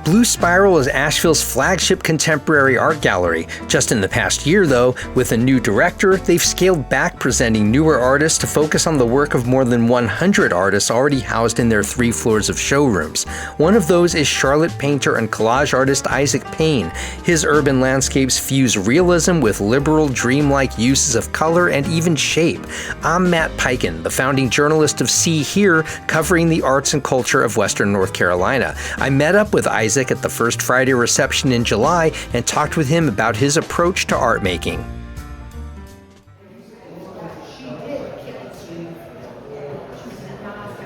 Blue Spiral is Asheville's flagship contemporary art gallery. Just in the past year, though, with a new director, they've scaled back presenting newer artists to focus on the work of more than 100 artists already housed in their 3 floors of showrooms. One of those is Charlotte painter and collage artist Isaac Payne. His urban landscapes fuse realism with liberal, dreamlike uses of color and even shape. I'm Matt Peiken, the founding journalist of See Here, covering the arts and culture of Western North Carolina. I met up with Isaac at the First Friday reception in July and talked with him about his approach to art making.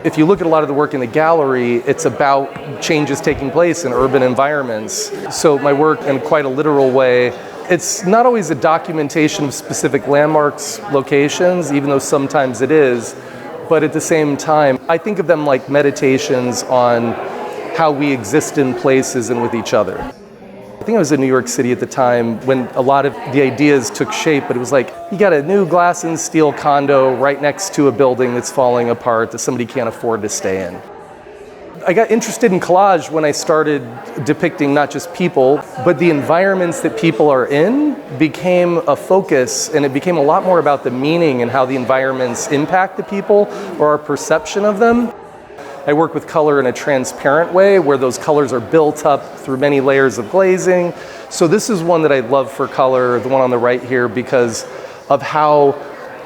If you look at a lot of the work in the gallery, it's about changes taking place in urban environments. So my work, in quite a literal way, it's not always a documentation of specific landmarks, locations, even though sometimes it is, but at the same time, I think of them like meditations on how we exist in places and with each other. I think I was in New York City at the time when a lot of the ideas took shape, but it was like, you got a new glass and steel condo right next to a building that's falling apart that somebody can't afford to stay in. I got interested in collage when I started depicting not just people, but the environments that people are in became a focus, and it became a lot more about the meaning and how the environments impact the people or our perception of them. I work with color in a transparent way where those colors are built up through many layers of glazing. So this is one that I love for color, the one on the right here, because of how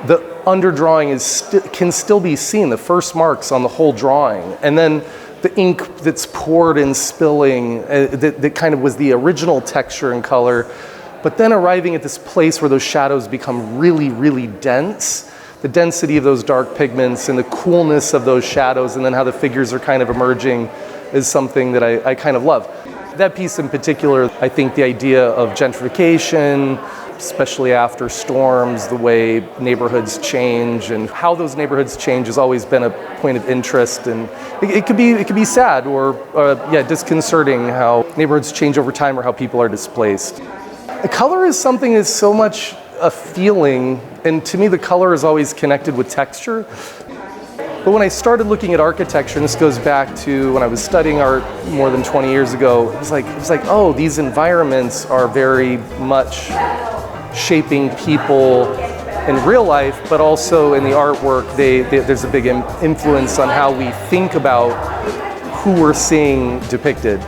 the underdrawing can still be seen, the first marks on the whole drawing. And then the ink that's poured and spilling, that kind of was the original texture and color. But then arriving at this place where those shadows become really, really dense. The density of those dark pigments and the coolness of those shadows, and then how the figures are kind of emerging, is something that I kind of love. That piece in particular, I think the idea of gentrification, especially after storms, the way neighborhoods change and how those neighborhoods change has always been a point of interest. And it could be sad or disconcerting how neighborhoods change over time or how people are displaced. The color is something that's so much a feeling, and to me the color is always connected with texture. But when I started looking at architecture, and this goes back to when I was studying art more than 20 years ago, it was like, oh, these environments are very much shaping people in real life, but also in the artwork, there's a big influence on how we think about who we're seeing depicted.